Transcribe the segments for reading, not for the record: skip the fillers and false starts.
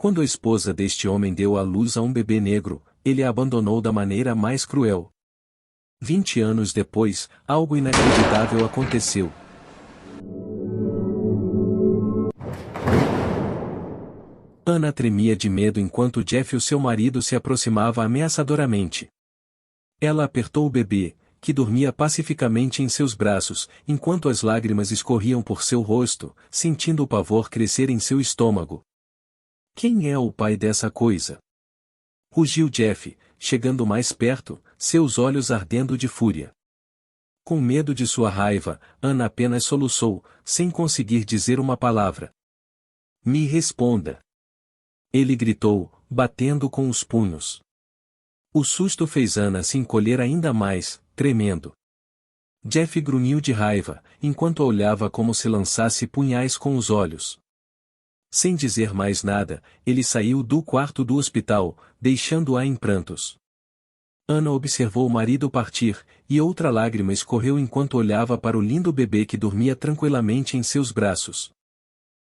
Quando a esposa deste homem deu à luz a um bebê negro, ele a abandonou da maneira mais cruel. 20 anos depois, algo inacreditável aconteceu. Ana tremia de medo enquanto Jeff e o seu marido se aproximava ameaçadoramente. Ela apertou o bebê, que dormia pacificamente em seus braços, enquanto as lágrimas escorriam por seu rosto, sentindo o pavor crescer em seu estômago. Quem é o pai dessa coisa? Rugiu Jeff, chegando mais perto, seus olhos ardendo de fúria. Com medo de sua raiva, Ana apenas soluçou, sem conseguir dizer uma palavra. Me responda. Ele gritou, batendo com os punhos. O susto fez Ana se encolher ainda mais, tremendo. Jeff grunhiu de raiva, enquanto a olhava como se lançasse punhais com os olhos. Sem dizer mais nada, ele saiu do quarto do hospital, deixando-a em prantos. Ana observou o marido partir, e outra lágrima escorreu enquanto olhava para o lindo bebê que dormia tranquilamente em seus braços.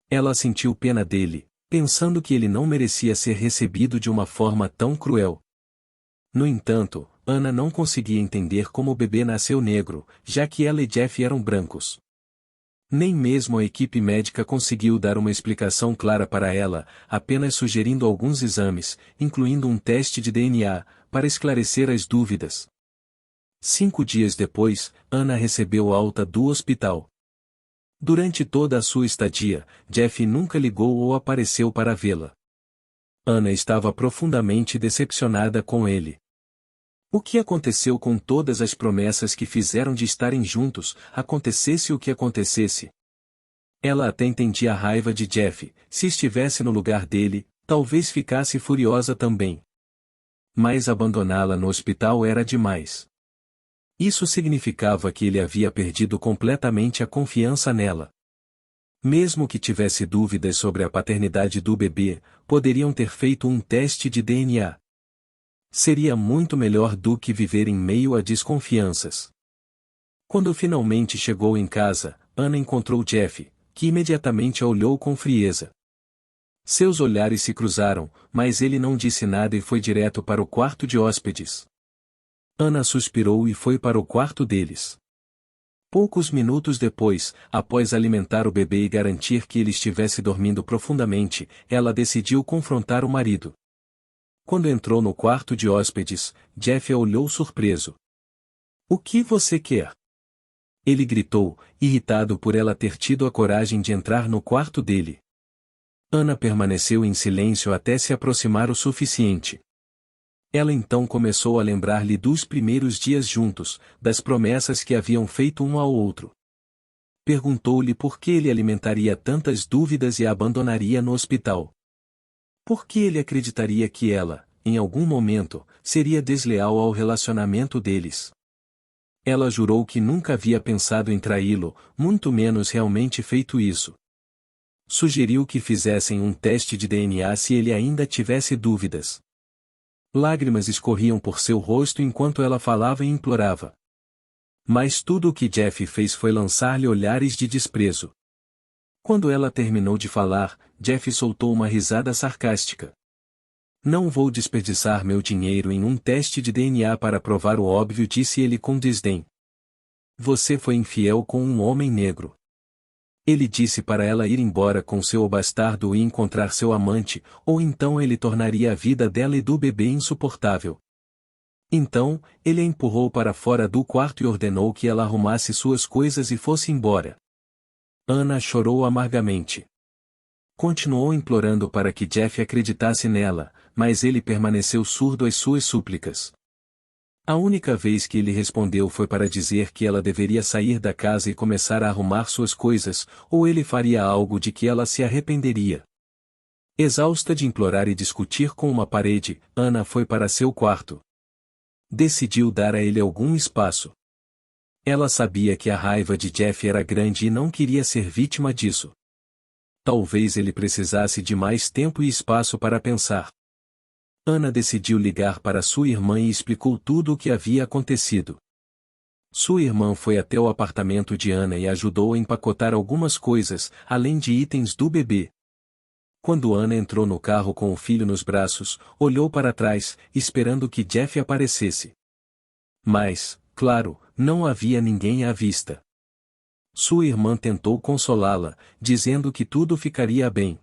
Ela sentiu pena dele, pensando que ele não merecia ser recebido de uma forma tão cruel. No entanto, Ana não conseguia entender como o bebê nasceu negro, já que ela e Jeff eram brancos. Nem mesmo a equipe médica conseguiu dar uma explicação clara para ela, apenas sugerindo alguns exames, incluindo um teste de DNA, para esclarecer as dúvidas. 5 dias depois, Ana recebeu alta do hospital. Durante toda a sua estadia, Jeff nunca ligou ou apareceu para vê-la. Ana estava profundamente decepcionada com ele. O que aconteceu com todas as promessas que fizeram de estarem juntos, acontecesse o que acontecesse? Ela até entendia a raiva de Jeff, se estivesse no lugar dele, talvez ficasse furiosa também. Mas abandoná-la no hospital era demais. Isso significava que ele havia perdido completamente a confiança nela. Mesmo que tivesse dúvidas sobre a paternidade do bebê, poderiam ter feito um teste de DNA. Seria muito melhor do que viver em meio a desconfianças. Quando finalmente chegou em casa, Ana encontrou Jeff, que imediatamente a olhou com frieza. Seus olhares se cruzaram, mas ele não disse nada e foi direto para o quarto de hóspedes. Ana suspirou e foi para o quarto deles. Poucos minutos depois, após alimentar o bebê e garantir que ele estivesse dormindo profundamente, ela decidiu confrontar o marido. Quando entrou no quarto de hóspedes, Jeff a olhou surpreso. O que você quer? Ele gritou, irritado por ela ter tido a coragem de entrar no quarto dele. Ana permaneceu em silêncio até se aproximar o suficiente. Ela então começou a lembrar-lhe dos primeiros dias juntos, das promessas que haviam feito um ao outro. Perguntou-lhe por que ele alimentaria tantas dúvidas e a abandonaria no hospital. Por que ele acreditaria que ela, em algum momento, seria desleal ao relacionamento deles? Ela jurou que nunca havia pensado em traí-lo, muito menos realmente feito isso. Sugeriu que fizessem um teste de DNA se ele ainda tivesse dúvidas. Lágrimas escorriam por seu rosto enquanto ela falava e implorava. Mas tudo o que Jeff fez foi lançar-lhe olhares de desprezo. Quando ela terminou de falar, Jeff soltou uma risada sarcástica. Não vou desperdiçar meu dinheiro em um teste de DNA para provar o óbvio, disse ele com desdém. Você foi infiel com um homem negro. Ele disse para ela ir embora com seu bastardo e encontrar seu amante, ou então ele tornaria a vida dela e do bebê insuportável. Então, ele a empurrou para fora do quarto e ordenou que ela arrumasse suas coisas e fosse embora. Ana chorou amargamente. Continuou implorando para que Jeff acreditasse nela, mas ele permaneceu surdo às suas súplicas. A única vez que ele respondeu foi para dizer que ela deveria sair da casa e começar a arrumar suas coisas, ou ele faria algo de que ela se arrependeria. Exausta de implorar e discutir com uma parede, Ana foi para seu quarto. Decidiu dar a ele algum espaço. Ela sabia que a raiva de Jeff era grande e não queria ser vítima disso. Talvez ele precisasse de mais tempo e espaço para pensar. Ana decidiu ligar para sua irmã e explicou tudo o que havia acontecido. Sua irmã foi até o apartamento de Ana e ajudou a empacotar algumas coisas, além de itens do bebê. Quando Ana entrou no carro com o filho nos braços, olhou para trás, esperando que Jeff aparecesse. Mas, claro, não havia ninguém à vista. Sua irmã tentou consolá-la, dizendo que tudo ficaria bem.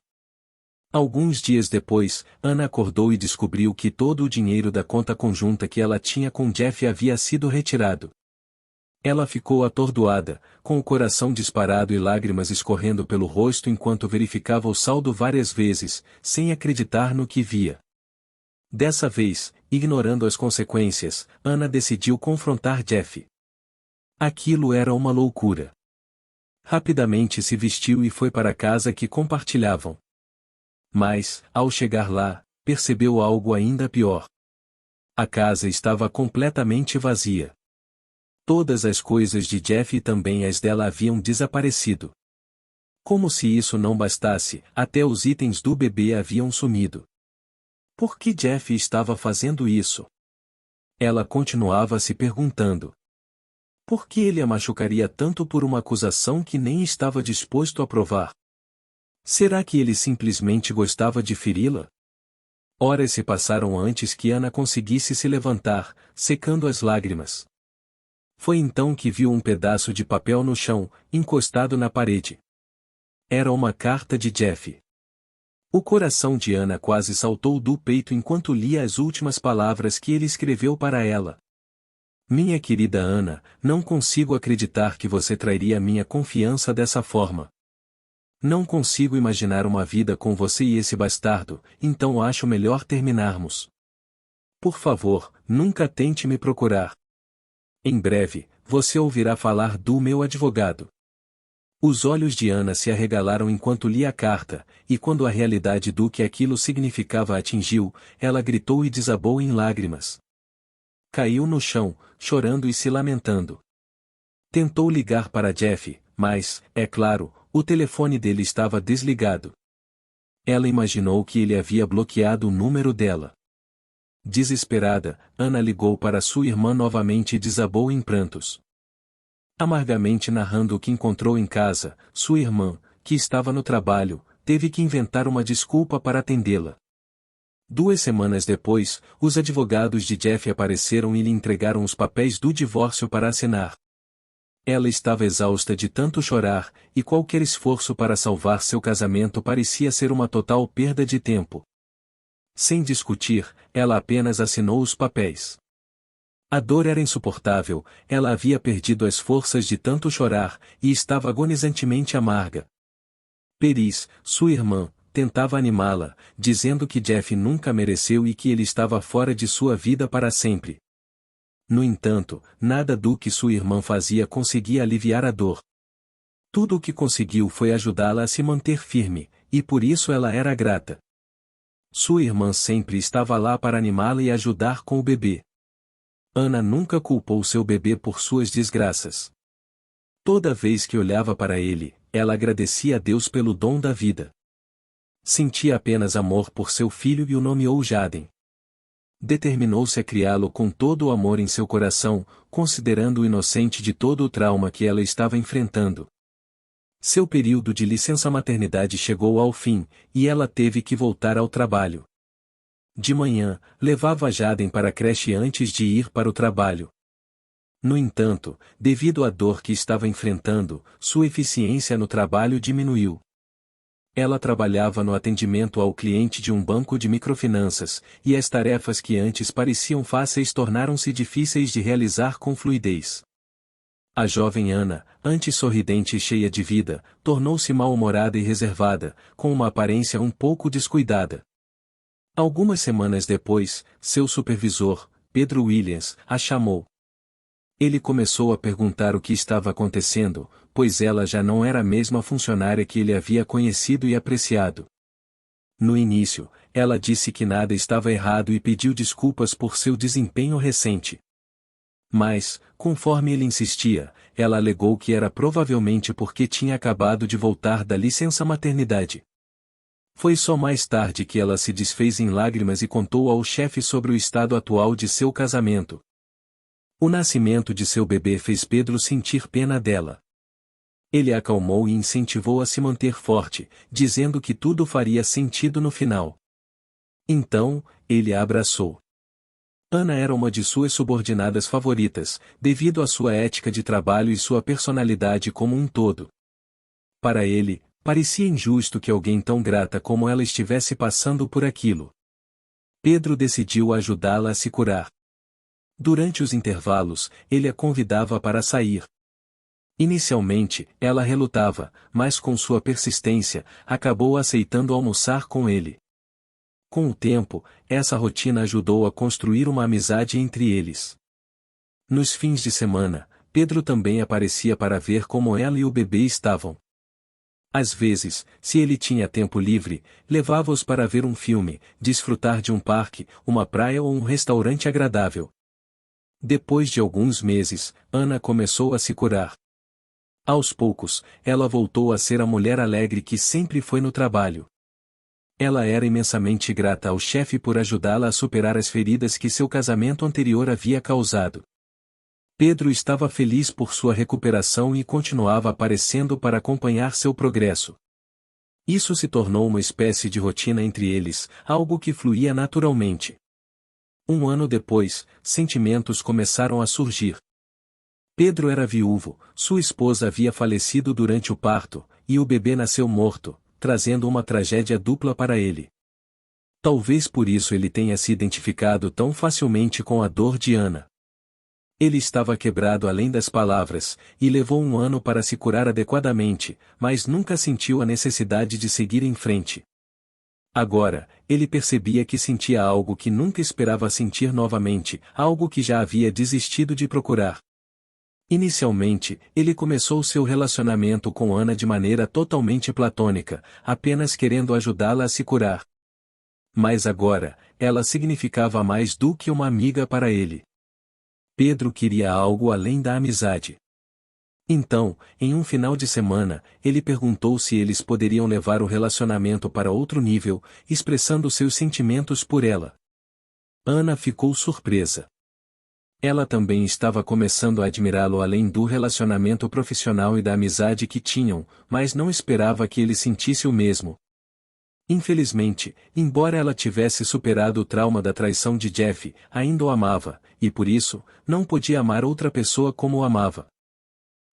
Alguns dias depois, Ana acordou e descobriu que todo o dinheiro da conta conjunta que ela tinha com Jeff havia sido retirado. Ela ficou atordoada, com o coração disparado e lágrimas escorrendo pelo rosto enquanto verificava o saldo várias vezes, sem acreditar no que via. Dessa vez, ignorando as consequências, Ana decidiu confrontar Jeff. Aquilo era uma loucura. Rapidamente se vestiu e foi para a casa que compartilhavam. Mas, ao chegar lá, percebeu algo ainda pior. A casa estava completamente vazia. Todas as coisas de Jeff e também as dela haviam desaparecido. Como se isso não bastasse, até os itens do bebê haviam sumido. Por que Jeff estava fazendo isso? Ela continuava se perguntando. Por que ele a machucaria tanto por uma acusação que nem estava disposto a provar? Será que ele simplesmente gostava de feri-la? Horas se passaram antes que Ana conseguisse se levantar, secando as lágrimas. Foi então que viu um pedaço de papel no chão, encostado na parede. Era uma carta de Jeff. O coração de Ana quase saltou do peito enquanto lia as últimas palavras que ele escreveu para ela. Minha querida Ana, não consigo acreditar que você trairia minha confiança dessa forma. Não consigo imaginar uma vida com você e esse bastardo, então acho melhor terminarmos. Por favor, nunca tente me procurar. Em breve, você ouvirá falar do meu advogado. Os olhos de Ana se arregalaram enquanto lia a carta, e quando a realidade do que aquilo significava a atingiu, ela gritou e desabou em lágrimas. Caiu no chão, chorando e se lamentando. Tentou ligar para Jeff, mas, é claro, o telefone dele estava desligado. Ela imaginou que ele havia bloqueado o número dela. Desesperada, Ana ligou para sua irmã novamente e desabou em prantos. Amargamente narrando o que encontrou em casa, sua irmã, que estava no trabalho, teve que inventar uma desculpa para atendê-la. 2 semanas depois, os advogados de Jeff apareceram e lhe entregaram os papéis do divórcio para assinar. Ela estava exausta de tanto chorar, e qualquer esforço para salvar seu casamento parecia ser uma total perda de tempo. Sem discutir, ela apenas assinou os papéis. A dor era insuportável, ela havia perdido as forças de tanto chorar, e estava agonizantemente amarga. Peris, sua irmã, tentava animá-la, dizendo que Jeff nunca mereceu e que ele estava fora de sua vida para sempre. No entanto, nada do que sua irmã fazia conseguia aliviar a dor. Tudo o que conseguiu foi ajudá-la a se manter firme, e por isso ela era grata. Sua irmã sempre estava lá para animá-la e ajudar com o bebê. Ana nunca culpou seu bebê por suas desgraças. Toda vez que olhava para ele, ela agradecia a Deus pelo dom da vida. Sentia apenas amor por seu filho e o nomeou Jaden. Determinou-se a criá-lo com todo o amor em seu coração, considerando-o inocente de todo o trauma que ela estava enfrentando. Seu período de licença-maternidade chegou ao fim, e ela teve que voltar ao trabalho. De manhã, levava Jaden para a creche antes de ir para o trabalho. No entanto, devido à dor que estava enfrentando, sua eficiência no trabalho diminuiu. Ela trabalhava no atendimento ao cliente de um banco de microfinanças, e as tarefas que antes pareciam fáceis tornaram-se difíceis de realizar com fluidez. A jovem Ana, antes sorridente e cheia de vida, tornou-se mal-humorada e reservada, com uma aparência um pouco descuidada. Algumas semanas depois, seu supervisor, Pedro Williams, a chamou. Ele começou a perguntar o que estava acontecendo, pois ela já não era a mesma funcionária que ele havia conhecido e apreciado. No início, ela disse que nada estava errado e pediu desculpas por seu desempenho recente. Mas, conforme ele insistia, ela alegou que era provavelmente porque tinha acabado de voltar da licença-maternidade. Foi só mais tarde que ela se desfez em lágrimas e contou ao chefe sobre o estado atual de seu casamento. O nascimento de seu bebê fez Pedro sentir pena dela. Ele a acalmou e incentivou a se manter forte, dizendo que tudo faria sentido no final. Então, ele a abraçou. Ana era uma de suas subordinadas favoritas, devido à sua ética de trabalho e sua personalidade como um todo. Para ele, parecia injusto que alguém tão grata como ela estivesse passando por aquilo. Pedro decidiu ajudá-la a se curar. Durante os intervalos, ele a convidava para sair. Inicialmente, ela relutava, mas com sua persistência, acabou aceitando almoçar com ele. Com o tempo, essa rotina ajudou a construir uma amizade entre eles. Nos fins de semana, Pedro também aparecia para ver como ela e o bebê estavam. Às vezes, se ele tinha tempo livre, levava-os para ver um filme, desfrutar de um parque, uma praia ou um restaurante agradável. Depois de alguns meses, Ana começou a se curar. Aos poucos, ela voltou a ser a mulher alegre que sempre foi no trabalho. Ela era imensamente grata ao chefe por ajudá-la a superar as feridas que seu casamento anterior havia causado. Pedro estava feliz por sua recuperação e continuava aparecendo para acompanhar seu progresso. Isso se tornou uma espécie de rotina entre eles, algo que fluía naturalmente. Um ano depois, sentimentos começaram a surgir. Pedro era viúvo, sua esposa havia falecido durante o parto, e o bebê nasceu morto, trazendo uma tragédia dupla para ele. Talvez por isso ele tenha se identificado tão facilmente com a dor de Ana. Ele estava quebrado além das palavras, e levou um ano para se curar adequadamente, mas nunca sentiu a necessidade de seguir em frente. Agora, ele percebia que sentia algo que nunca esperava sentir novamente, algo que já havia desistido de procurar. Inicialmente, ele começou seu relacionamento com Ana de maneira totalmente platônica, apenas querendo ajudá-la a se curar. Mas agora, ela significava mais do que uma amiga para ele. Pedro queria algo além da amizade. Então, em um final de semana, ele perguntou se eles poderiam levar o relacionamento para outro nível, expressando seus sentimentos por ela. Ana ficou surpresa. Ela também estava começando a admirá-lo além do relacionamento profissional e da amizade que tinham, mas não esperava que ele sentisse o mesmo. Infelizmente, embora ela tivesse superado o trauma da traição de Jeff, ainda o amava, e por isso, não podia amar outra pessoa como o amava.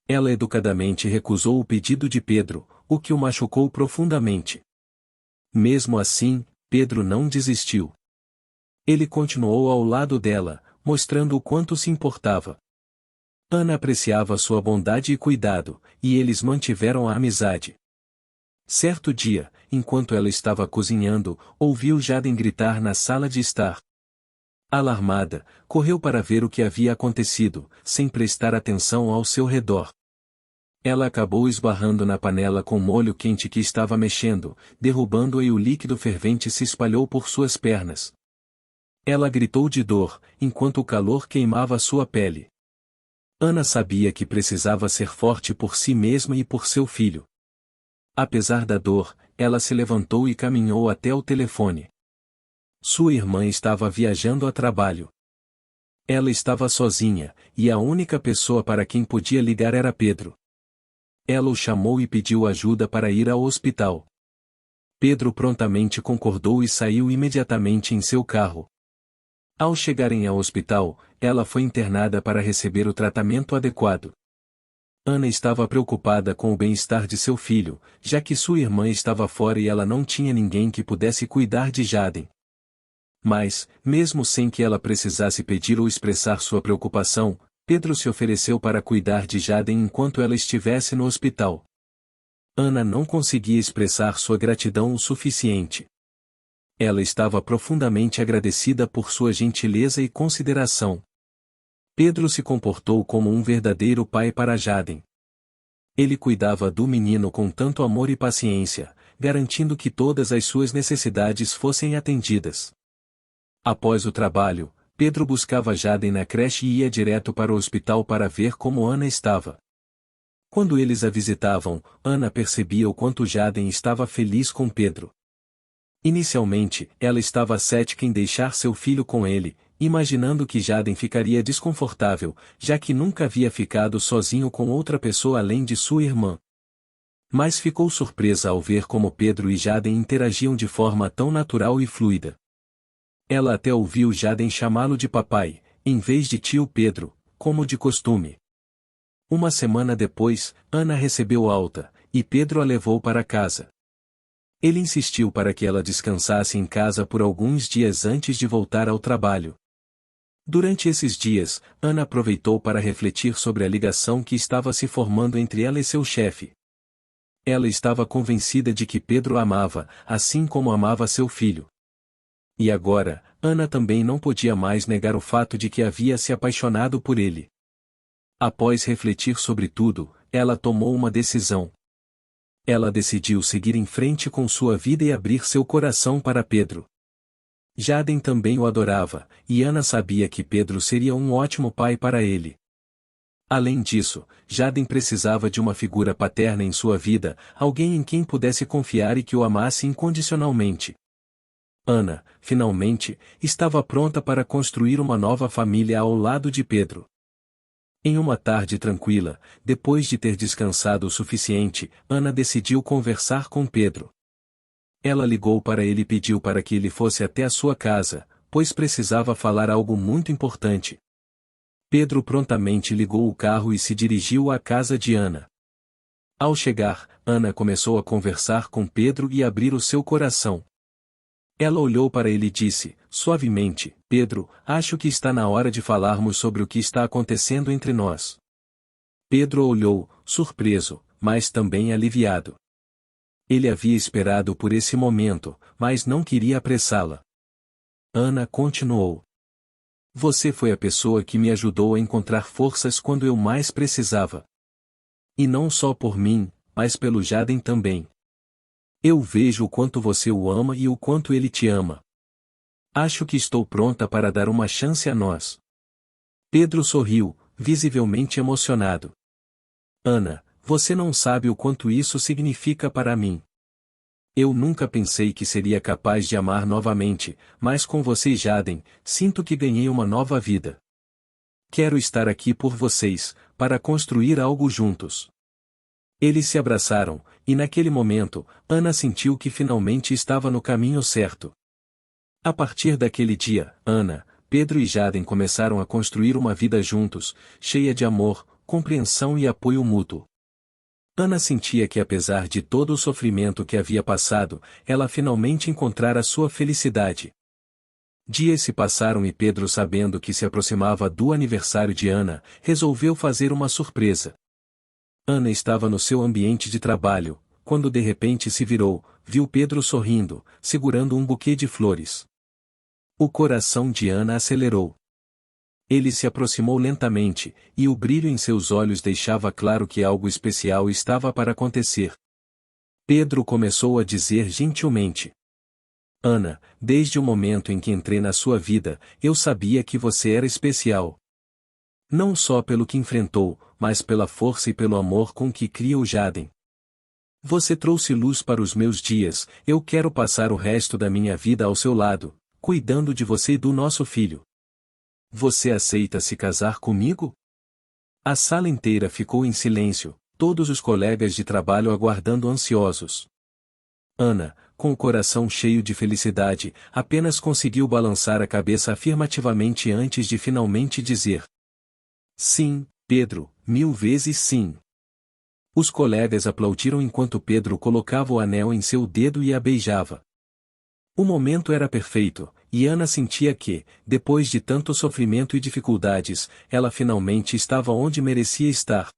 Ela educadamente recusou o pedido de Pedro, o que o machucou profundamente. Mesmo assim, Pedro não desistiu. Ele continuou ao lado dela, mostrando o quanto se importava. Ana apreciava sua bondade e cuidado, e eles mantiveram a amizade. Certo dia, enquanto ela estava cozinhando, ouviu Jaden gritar na sala de estar. Alarmada, correu para ver o que havia acontecido, sem prestar atenção ao seu redor. Ela acabou esbarrando na panela com molho quente que estava mexendo, derrubando-a e o líquido fervente se espalhou por suas pernas. Ela gritou de dor, enquanto o calor queimava sua pele. Ana sabia que precisava ser forte por si mesma e por seu filho. Apesar da dor, ela se levantou e caminhou até o telefone. Sua irmã estava viajando a trabalho. Ela estava sozinha, e a única pessoa para quem podia ligar era Pedro. Ela o chamou e pediu ajuda para ir ao hospital. Pedro prontamente concordou e saiu imediatamente em seu carro. Ao chegarem ao hospital, ela foi internada para receber o tratamento adequado. Ana estava preocupada com o bem-estar de seu filho, já que sua irmã estava fora e ela não tinha ninguém que pudesse cuidar de Jaden. Mas, mesmo sem que ela precisasse pedir ou expressar sua preocupação, Pedro se ofereceu para cuidar de Jaden enquanto ela estivesse no hospital. Ana não conseguia expressar sua gratidão o suficiente. Ela estava profundamente agradecida por sua gentileza e consideração. Pedro se comportou como um verdadeiro pai para Jaden. Ele cuidava do menino com tanto amor e paciência, garantindo que todas as suas necessidades fossem atendidas. Após o trabalho, Pedro buscava Jaden na creche e ia direto para o hospital para ver como Ana estava. Quando eles a visitavam, Ana percebia o quanto Jaden estava feliz com Pedro. Inicialmente, ela estava cética em deixar seu filho com ele, imaginando que Jaden ficaria desconfortável, já que nunca havia ficado sozinho com outra pessoa além de sua irmã. Mas ficou surpresa ao ver como Pedro e Jaden interagiam de forma tão natural e fluida. Ela até ouviu Jaden chamá-lo de papai, em vez de tio Pedro, como de costume. Uma semana depois, Ana recebeu alta, e Pedro a levou para casa. Ele insistiu para que ela descansasse em casa por alguns dias antes de voltar ao trabalho. Durante esses dias, Ana aproveitou para refletir sobre a ligação que estava se formando entre ela e seu chefe. Ela estava convencida de que Pedro a amava, assim como amava seu filho. E agora, Ana também não podia mais negar o fato de que havia se apaixonado por ele. Após refletir sobre tudo, ela tomou uma decisão. Ela decidiu seguir em frente com sua vida e abrir seu coração para Pedro. Jaden também o adorava, e Ana sabia que Pedro seria um ótimo pai para ele. Além disso, Jaden precisava de uma figura paterna em sua vida, alguém em quem pudesse confiar e que o amasse incondicionalmente. Ana, finalmente, estava pronta para construir uma nova família ao lado de Pedro. Em uma tarde tranquila, depois de ter descansado o suficiente, Ana decidiu conversar com Pedro. Ela ligou para ele e pediu para que ele fosse até a sua casa, pois precisava falar algo muito importante. Pedro prontamente ligou o carro e se dirigiu à casa de Ana. Ao chegar, Ana começou a conversar com Pedro e abrir o seu coração. Ela olhou para ele e disse, suavemente, Pedro, acho que está na hora de falarmos sobre o que está acontecendo entre nós. Pedro olhou, surpreso, mas também aliviado. Ele havia esperado por esse momento, mas não queria apressá-la. Ana continuou. Você foi a pessoa que me ajudou a encontrar forças quando eu mais precisava. E não só por mim, mas pelo Jaden também. Eu vejo o quanto você o ama e o quanto ele te ama. Acho que estou pronta para dar uma chance a nós. Pedro sorriu, visivelmente emocionado. Ana, você não sabe o quanto isso significa para mim. Eu nunca pensei que seria capaz de amar novamente, mas com você e Jaden, sinto que ganhei uma nova vida. Quero estar aqui por vocês, para construir algo juntos. Eles se abraçaram, e naquele momento, Ana sentiu que finalmente estava no caminho certo. A partir daquele dia, Ana, Pedro e Jaden começaram a construir uma vida juntos, cheia de amor, compreensão e apoio mútuo. Ana sentia que apesar de todo o sofrimento que havia passado, ela finalmente encontrara sua felicidade. Dias se passaram e Pedro, sabendo que se aproximava do aniversário de Ana, resolveu fazer uma surpresa. Ana estava no seu ambiente de trabalho, quando de repente se virou, viu Pedro sorrindo, segurando um buquê de flores. O coração de Ana acelerou. Ele se aproximou lentamente, e o brilho em seus olhos deixava claro que algo especial estava para acontecer. Pedro começou a dizer gentilmente: Ana, desde o momento em que entrei na sua vida, eu sabia que você era especial. Não só pelo que enfrentou, mas pela força e pelo amor com que cria o Jaden. Você trouxe luz para os meus dias, eu quero passar o resto da minha vida ao seu lado, cuidando de você e do nosso filho. Você aceita se casar comigo? A sala inteira ficou em silêncio, todos os colegas de trabalho aguardando ansiosos. Ana, com o coração cheio de felicidade, apenas conseguiu balançar a cabeça afirmativamente antes de finalmente dizer: Sim, Pedro, 1000 vezes sim. Os colegas aplaudiram enquanto Pedro colocava o anel em seu dedo e a beijava. O momento era perfeito, e Ana sentia que, depois de tanto sofrimento e dificuldades, ela finalmente estava onde merecia estar.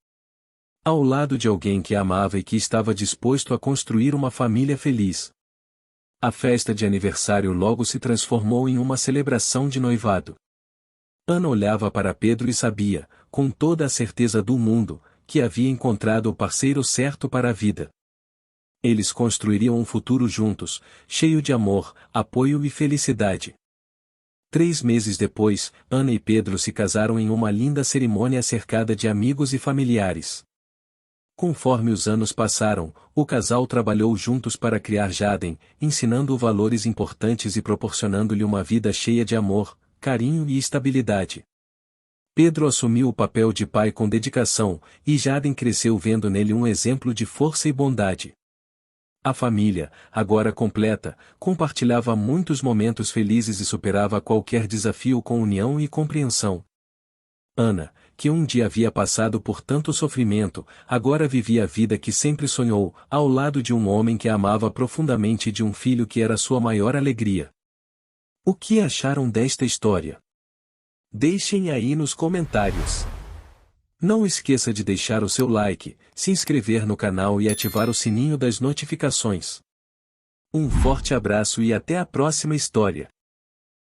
Ao lado de alguém que a amava e que estava disposto a construir uma família feliz. A festa de aniversário logo se transformou em uma celebração de noivado. Ana olhava para Pedro e sabia, com toda a certeza do mundo, que havia encontrado o parceiro certo para a vida. Eles construiriam um futuro juntos, cheio de amor, apoio e felicidade. 3 meses depois, Ana e Pedro se casaram em uma linda cerimônia cercada de amigos e familiares. Conforme os anos passaram, o casal trabalhou juntos para criar Jaden, ensinando-o valores importantes e proporcionando-lhe uma vida cheia de amor, carinho e estabilidade. Pedro assumiu o papel de pai com dedicação, e Jaden cresceu vendo nele um exemplo de força e bondade. A família, agora completa, compartilhava muitos momentos felizes e superava qualquer desafio com união e compreensão. Ana, que um dia havia passado por tanto sofrimento, agora vivia a vida que sempre sonhou, ao lado de um homem que a amava profundamente e de um filho que era sua maior alegria. O que acharam desta história? Deixem aí nos comentários. Não esqueça de deixar o seu like, se inscrever no canal e ativar o sininho das notificações. Um forte abraço e até a próxima história.